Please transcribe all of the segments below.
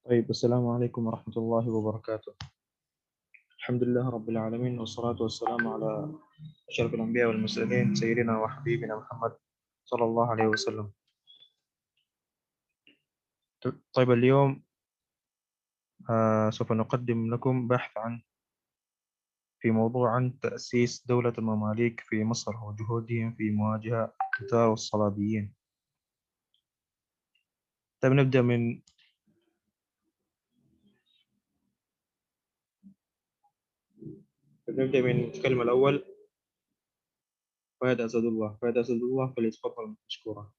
طيب السلام عليكم ورحمة الله وبركاته. الحمد لله رب العالمين والصلاة والسلام على أشرف الأنبياء والمرسلين سيدنا وحبيبنا محمد صلى الله عليه وسلم. طيب اليوم سوف نقدم لكم بحث في موضوع عن تأسيس دولة المماليك في مصر وجهودهم في مواجهة التتار والصليبيين. طيب نبدأ من الكلمة الأول. فهد أسد الله فليتفضل مشكورا.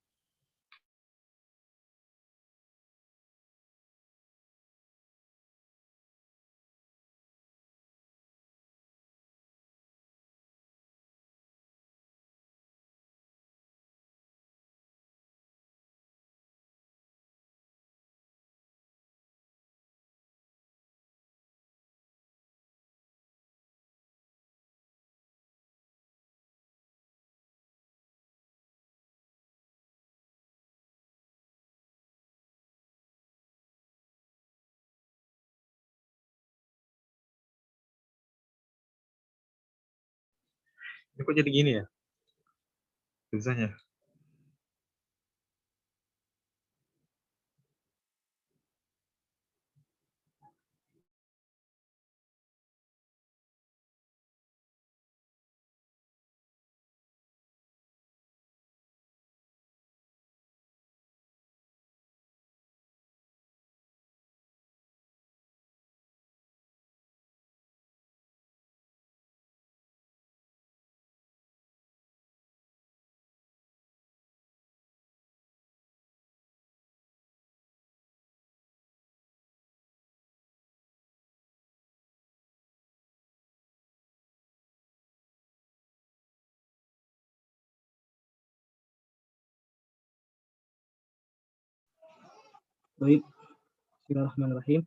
Ini kok jadi gini ya tulisannya? Baik, bismillahirrahmanirrahim.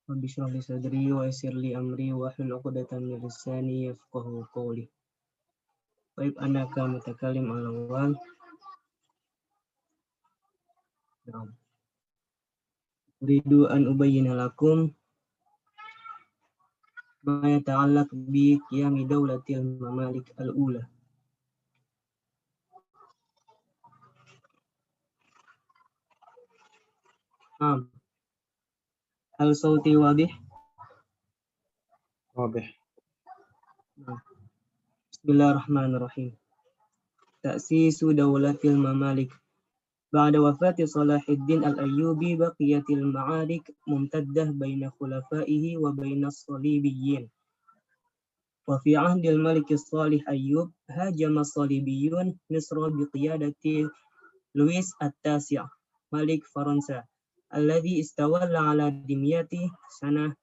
Rabbi shrah li sadri wa yassir li amri wa hlul 'uqdatam min lisani yafqahu qawli. Baik, ana ka mutakallim al-awwal. Uridu an ubayyina lakum ma yata'allaq bi qiyami dawlatil mamalik al-ula. Hal sauti wadih? واضح. Bismillahirrahmanirrahim. Ta'sisu dawlatil mamalik. بعد وفاة صلاح الدين الأيوبي بقيت المعارك ممتدة بين خلفائه وبين الصليبيين. وفي عهد الملك الصالح أيوب هاجم الصليبيون مصر بقيادة لويس التاسع ملك فرنسا الذي استولى على دمياط سنة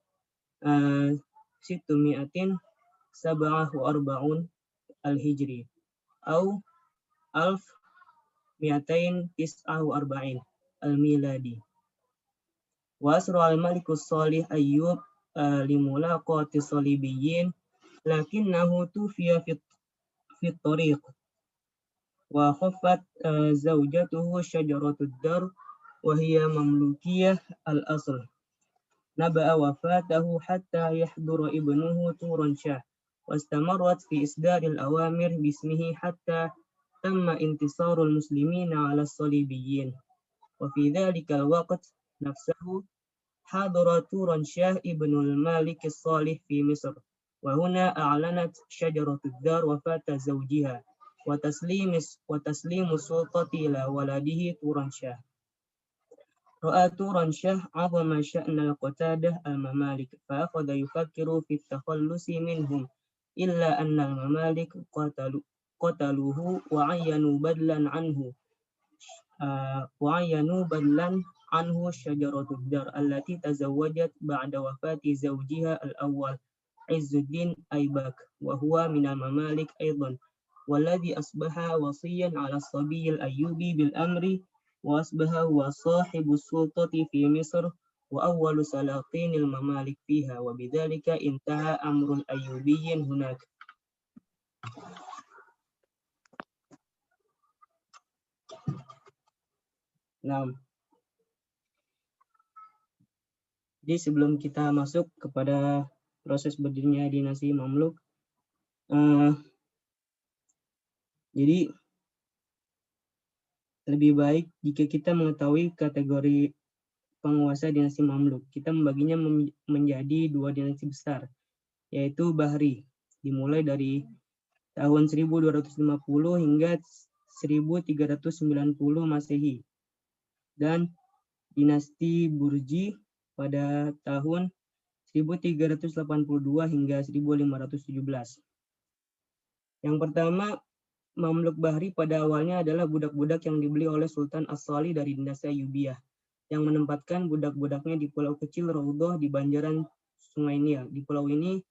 647 الهجري أو 1249 الميلادي. وأسرع الملك الصالح أيوب لملاقاة الصليبيين لكنه توفي في الطريق. وخفت زوجته شجرة الدر وهي مملوكية الأصل. نبأ وفاته حتى يحضر ابنه تورنشاه واستمرت في إصدار الأوامر باسمه حتى تم انتصار المسلمين على الصليبيين. وفي ذلك الوقت نفسه حضر تورنشاه ابن الملك الصالح في مصر، وهنا أعلنت شجرة الدار وفاة زوجها وتسليم السلطة إلى ولده تورنشاه. رأى تورنشاه عظم شأن القتادة الممالك فأخذ يفكر في التخلص منهم، إلا أن الممالك قتلوه وعينوا بدلا عنه شجرة الدار التي تزوجت بعد وفاة زوجها الأول عز الدين أيبك، وهو من الممالك أيضا، والذي أصبح وصيا على الصبي الأيوبي بالأمر، وأصبح هو صاحب السلطة في مصر وأول سلاطين الممالك فيها، وبذلك انتهى أمر الأيوبي هناك. نعم. Jadi sebelum kita masuk kepada proses berdirinya dinasti Mamluk, jadi lebih baik jika kita mengetahui kategori penguasa dinasti Mamluk. Kita membaginya menjadi dua dinasti besar, yaitu Bahri, dimulai dari tahun 1250 hingga 1390 Masehi, dan dinasti Burji pada tahun 1382 hingga 1517. Yang pertama, Mamluk Bahri pada awalnya adalah budak-budak yang dibeli oleh Sultan As-Salih dari dinasti Ayyubiyah, yang menempatkan budak-budaknya di pulau kecil Raudhah di banjaran Sungai Nil. Di pulau ini,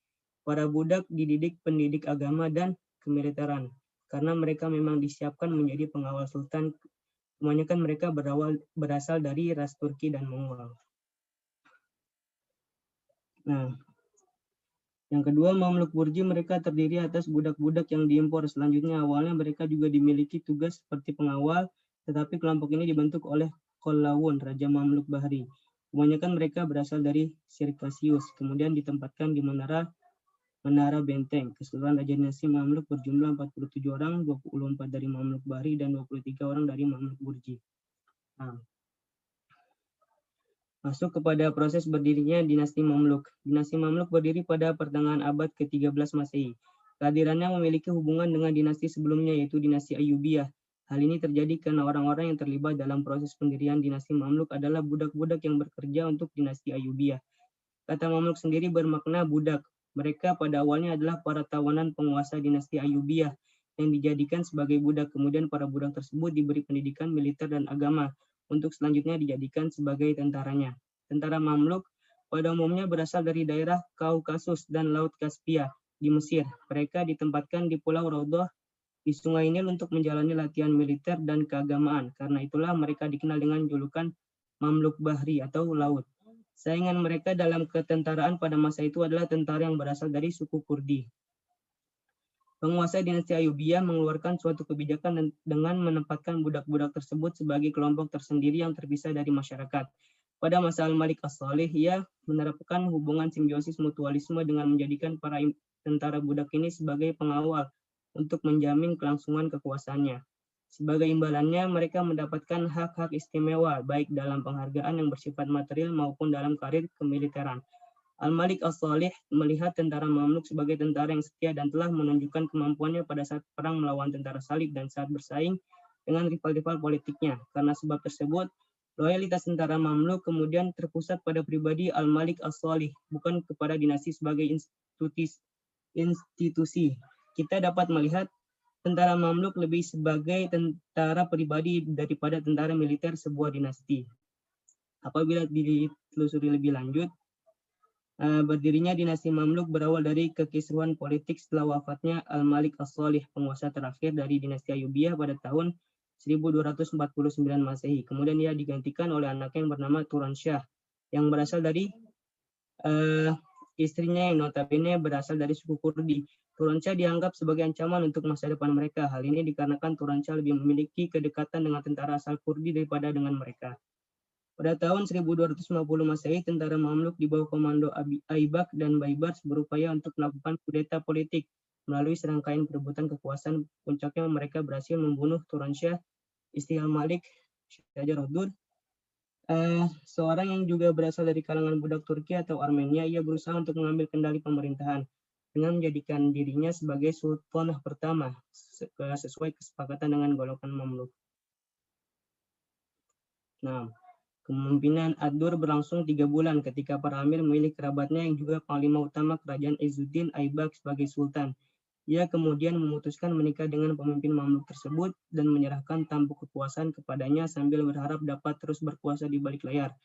para budak dididik pendidik agama dan kemiliteran, karena mereka memang disiapkan menjadi pengawal Sultan. Kebanyakan mereka berasal dari ras Turki dan Mongol. Nah, yang kedua, Mamluk Burji, mereka terdiri atas budak-budak yang diimpor. Selanjutnya, awalnya mereka juga dimiliki tugas seperti pengawal, tetapi kelompok ini dibentuk oleh Qolawun, Raja Mamluk Bahri. Kebanyakan mereka berasal dari Sirkasius, kemudian ditempatkan di Menara Benteng. Keseluruhan Raja Dinasti Mamluk berjumlah 47 orang, 24 dari Mamluk Bahri dan 23 orang dari Mamluk Burji. Nah, masuk kepada proses berdirinya dinasti Mamluk. Dinasti Mamluk berdiri pada pertengahan abad ke-13 Masehi. Kehadirannya memiliki hubungan dengan dinasti sebelumnya, yaitu dinasti Ayyubiyah. Hal ini terjadi karena orang-orang yang terlibat dalam proses pendirian dinasti Mamluk adalah budak-budak yang bekerja untuk dinasti Ayyubiyah. Kata Mamluk sendiri bermakna budak. Mereka pada awalnya adalah para tawanan penguasa dinasti Ayyubiyah yang dijadikan sebagai budak. Kemudian para budak tersebut diberi pendidikan militer dan agama, untuk selanjutnya dijadikan sebagai tentaranya. Tentara Mamluk pada umumnya berasal dari daerah Kaukasus dan Laut Kaspia di Mesir. Mereka ditempatkan di Pulau Raudhah di Sungai Nil untuk menjalani latihan militer dan keagamaan. Karena itulah mereka dikenal dengan julukan Mamluk Bahri atau Laut. Saingan mereka dalam ketentaraan pada masa itu adalah tentara yang berasal dari suku Kurdi. Penguasa dinasti Ayyubiyah mengeluarkan suatu kebijakan dengan menempatkan budak-budak tersebut sebagai kelompok tersendiri yang terpisah dari masyarakat. Pada masa Al-Malik As-Salih, ia menerapkan hubungan simbiosis mutualisme dengan menjadikan para tentara budak ini sebagai pengawal untuk menjamin kelangsungan kekuasaannya. Sebagai imbalannya, mereka mendapatkan hak-hak istimewa, baik dalam penghargaan yang bersifat material maupun dalam karir kemiliteran. Al-Malik As-Salih melihat tentara Mamluk sebagai tentara yang setia dan telah menunjukkan kemampuannya pada saat perang melawan tentara Salib dan saat bersaing dengan rival-rival politiknya. Karena sebab tersebut, loyalitas tentara Mamluk kemudian terpusat pada pribadi Al-Malik As-Salih, bukan kepada dinasti sebagai institusi. Kita dapat melihat tentara Mamluk lebih sebagai tentara pribadi daripada tentara militer sebuah dinasti. Apabila ditelusuri lebih lanjut, berdirinya dinasti Mamluk berawal dari kekisruhan politik setelah wafatnya Al-Malik As-Salih, penguasa terakhir dari dinasti Ayyubiyah pada tahun 1249 Masehi. Kemudian ia digantikan oleh anaknya yang bernama Turan Shah, yang berasal dari istrinya yang notabene berasal dari suku Kurdi. Turan Shah dianggap sebagai ancaman untuk masa depan mereka. Hal ini dikarenakan Turan Shah lebih memiliki kedekatan dengan tentara asal Kurdi daripada dengan mereka. Pada tahun 1250 Masehi, tentara Mamluk di bawah komando Aibak dan Baibars berupaya untuk melakukan kudeta politik melalui serangkaian perebutan kekuasaan. Puncaknya mereka berhasil membunuh Turan Shah, istri Al-Malik, Shajaruddin, seorang yang juga berasal dari kalangan budak Turki atau Armenia. Ia berusaha untuk mengambil kendali pemerintahan dengan menjadikan dirinya sebagai sultanah pertama sesuai kesepakatan dengan golongan Mamluk. Nah, kepemimpinan Ad-Dur berlangsung 3 bulan ketika para amir memilih kerabatnya yang juga panglima utama kerajaan Izzuddin Aibak sebagai sultan. Ia kemudian memutuskan menikah dengan pemimpin Mamluk tersebut dan menyerahkan tampuk kekuasaan kepadanya sambil berharap dapat terus berkuasa di balik layar.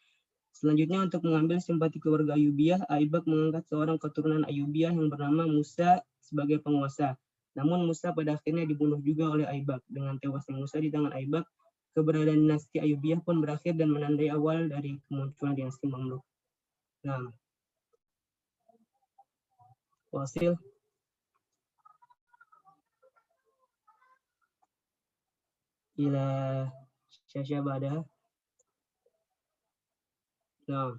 Selanjutnya, untuk mengambil simpati keluarga Ayyubiyah, Aibak mengangkat seorang keturunan Ayyubiyah yang bernama Musa sebagai penguasa. Namun Musa pada akhirnya dibunuh juga oleh Aibak. Dengan tewasnya Musa di tangan Aibak, keberadaan dinasti Ayyubiyah pun berakhir dan menandai awal dari kemunculan dinasti Mamluk. Nah, Wasil. Ila Syashabada. Nah,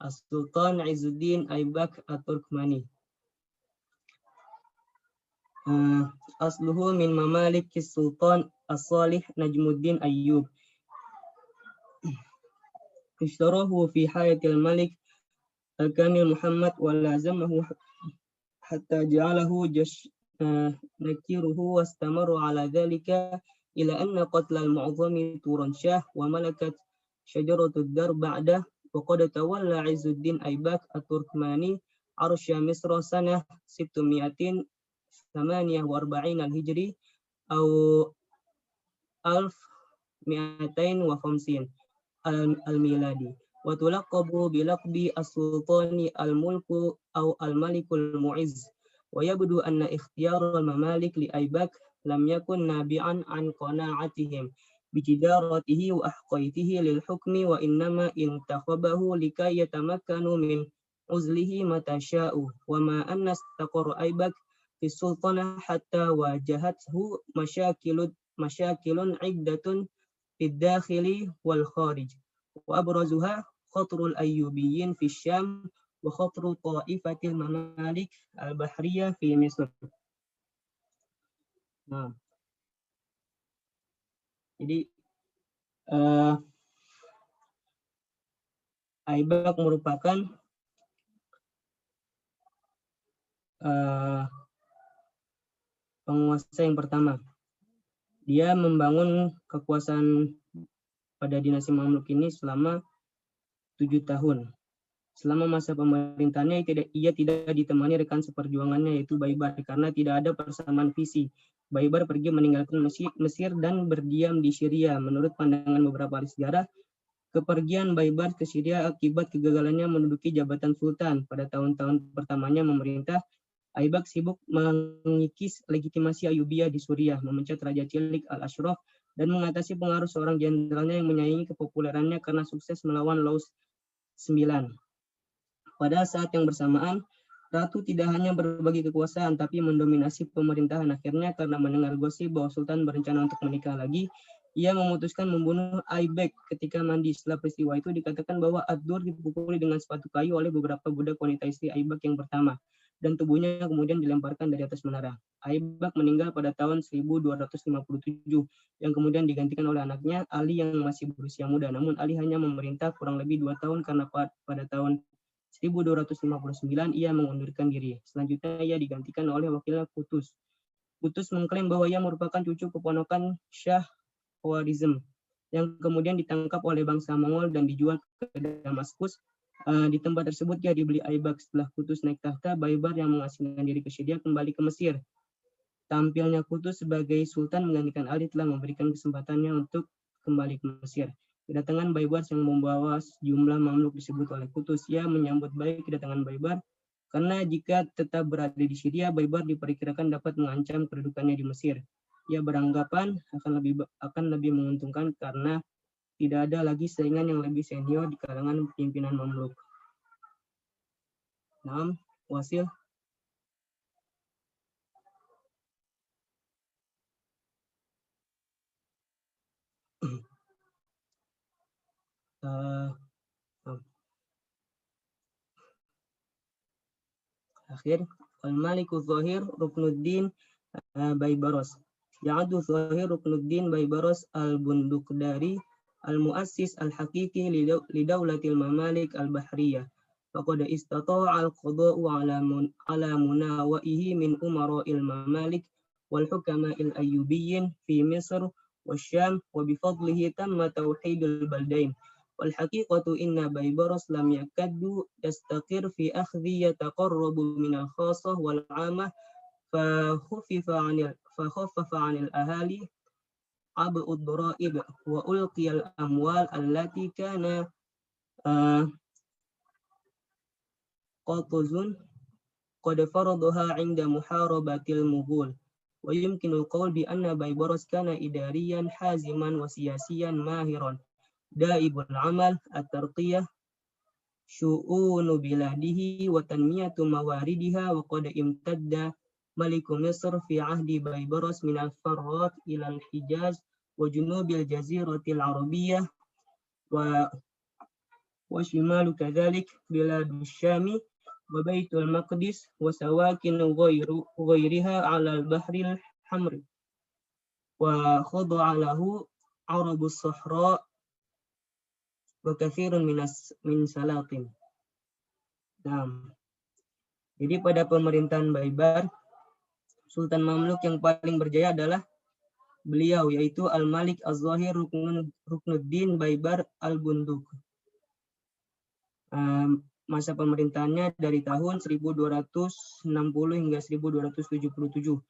As-Sultan Izzuddin Aibak At-Turkmani. Asluhu min mamalik Sultan As-Salih Najmuddin Ayyub. Ishtarahu fi hayatil malik Al-Kamil Muhammad wa lazamahu hatta ja'alahu nakiruhu wastamaru ala dhalika ila anna qatla al-mu'zami Turan Shah wa malakat syajaratud dar ba'dah wa qad tawalla Izzuddin Aibak At-Turkmani arsya Misra sanah 648 al-Hijri atau 1250 al-Miladi wa tulaqabu bilaqbi as-sultani al-mulku atau al-malikul mu'izz wa yabdu anna ikhtiyar al-mamalik li Aibak lam yakun nabi'an an qana'atihim bijidaratihi wa ahqaitihi lil hukmi wa innama intakhabahu likay yatamakkanu min uzlihi mata sya'u wa ma anna istaqarra Aibak fi sultanah hatta wajahathu masyakilun iddatun fid dakhili wal kharij wa abrazuha khatrul ayyubiyyin fi Syam wa khatru ta'ifatil mamalik al-bahriyah fi Misr. Nah, jadi Aibak merupakan penguasa yang pertama. Dia membangun kekuasaan pada dinasti Mamluk ini selama 7 tahun. Selama masa pemerintahnya ia tidak ditemani rekan seperjuangannya yaitu Baibar karena tidak ada persamaan visi. Baibar pergi meninggalkan Mesir dan berdiam di Syria. Menurut pandangan beberapa ahli sejarah, kepergian Baibar ke Syria akibat kegagalannya menduduki jabatan sultan. Pada tahun-tahun pertamanya memerintah, Aibak sibuk mengikis legitimasi Ayyubiyah di Suriah, memecat Raja Cilik Al-Ashraf, dan mengatasi pengaruh seorang jenderalnya yang menyaingi kepopulerannya karena sukses melawan Laus IX. Pada saat yang bersamaan, Ratu tidak hanya berbagi kekuasaan, tapi mendominasi pemerintahan. Akhirnya, karena mendengar gosip bahwa Sultan berencana untuk menikah lagi, ia memutuskan membunuh Aibak ketika mandi. Setelah peristiwa itu dikatakan bahwa Ad-Dur dipukuli dengan sepatu kayu oleh beberapa budak wanita istri Aibak yang pertama, dan tubuhnya kemudian dilemparkan dari atas menara. Aibak meninggal pada tahun 1257, yang kemudian digantikan oleh anaknya Ali yang masih berusia muda. Namun Ali hanya memerintah kurang lebih 2 tahun karena pada tahun 1259 ia mengundurkan diri. Selanjutnya ia digantikan oleh wakilnya Qutuz. Qutuz mengklaim bahwa ia merupakan cucu keponakan Shah Khwarizm yang kemudian ditangkap oleh bangsa Mongol dan dijual ke Damaskus. Di tempat tersebut ia dibeli Aibak. Setelah Qutuz naik tahta, Baibar yang mengasingkan diri ke Syria kembali ke Mesir. Tampilnya Qutuz sebagai sultan menggantikan Ali telah memberikan kesempatannya untuk kembali ke Mesir. Kedatangan Baibar yang membawa sejumlah Mamluk disebut oleh Qutuz. Ia menyambut baik kedatangan Baibar karena jika tetap berada di Syria, Baibar diperkirakan dapat mengancam kedudukannya di Mesir. Ia beranggapan akan lebih menguntungkan karena tidak ada lagi saingan yang lebih senior di kalangan pimpinan Mamluk. 6. Wasil. Akhir, Al-Maliku Zahir Ruknuddin Baibaros. Ya'adu Zahir Ruknuddin Baibaros Al-Bundukdari Al-Muassis Al-Hakiki Lidawlatil Mamalik Al-Bahriyah. Faqad istata'a al-qada'u ala munawaihi min umara'il mamalik wal hukama'il ayyubiyyin fi Misr والشام وبفضله تم توحيد البلدين والحقيقة إن بيبرس لم يكد يستقر في أخذ يتقرب من الخاصة والعامة فخفف عن الأهالي عبء الضرائب وألقي الأموال التي كان قطز قد فرضها عند محاربة المغول. ويمكن القول بأن بيبرس كان إداريا حازما وسياسيا ماهرا دائب العمل الترقية شؤون بلاده وتنمية مواردها. وقد امتد ملك مصر في عهد بيبرس من الفرات إلى الحجاز وجنوب الجزيرة العربية وشمال كذلك بلاد الشام وبيت المقدس وسواكن غيرها على البحر الحمر وخضع له عرب الصحراء وكثير من سلاطين. Nah, jadi pada pemerintahan Baibar, Sultan Mamluk yang paling berjaya adalah beliau, yaitu Al-Malik Az-Zahir Ruknuddin Baibar Al-Bunduk. Masa pemerintahannya dari tahun 1260 hingga 1277.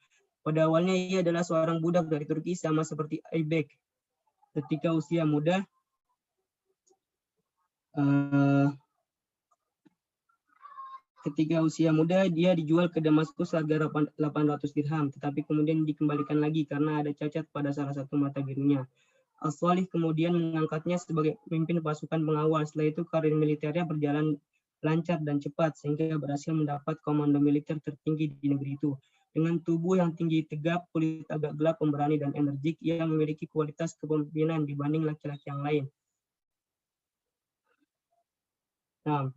Pada awalnya ia adalah seorang budak dari Turki sama seperti Aybek. Ketika usia muda, dia dijual ke Damaskus harga 800 dirham, tetapi kemudian dikembalikan lagi karena ada cacat pada salah satu mata birunya. As-Salih kemudian mengangkatnya sebagai pemimpin pasukan pengawal. Setelah itu karir militernya berjalan lancar dan cepat sehingga berhasil mendapat komando militer tertinggi di negeri itu. Dengan tubuh yang tinggi tegap, kulit agak gelap, pemberani dan energik, ia memiliki kualitas kepemimpinan dibanding laki-laki yang lain. Nah,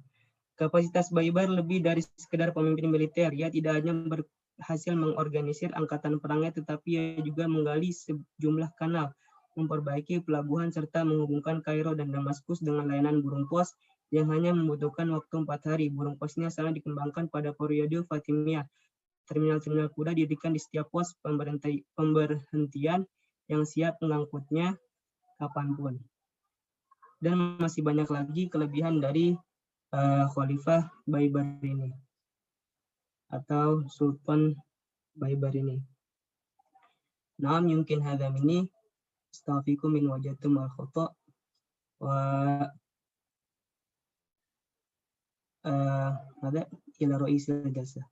kapasitas Baibar lebih dari sekedar pemimpin militer. Ia tidak hanya berhasil mengorganisir angkatan perangnya, tetapi ia juga menggali sejumlah kanal, memperbaiki pelabuhan, serta menghubungkan Kairo dan Damaskus dengan layanan burung pos yang hanya membutuhkan waktu 4 hari. Burung posnya sangat dikembangkan pada periode Fatimiyah. Terminal-terminal kuda didirikan di setiap pos pemberhentian yang siap mengangkutnya kapanpun. Dan masih banyak lagi kelebihan dari Khalifah Baibar ini atau Sultan Baibar ini. Naam yumkin hadza minni astaghfirukum min wajhatum al khata wa hada ila ra'isil jalsah.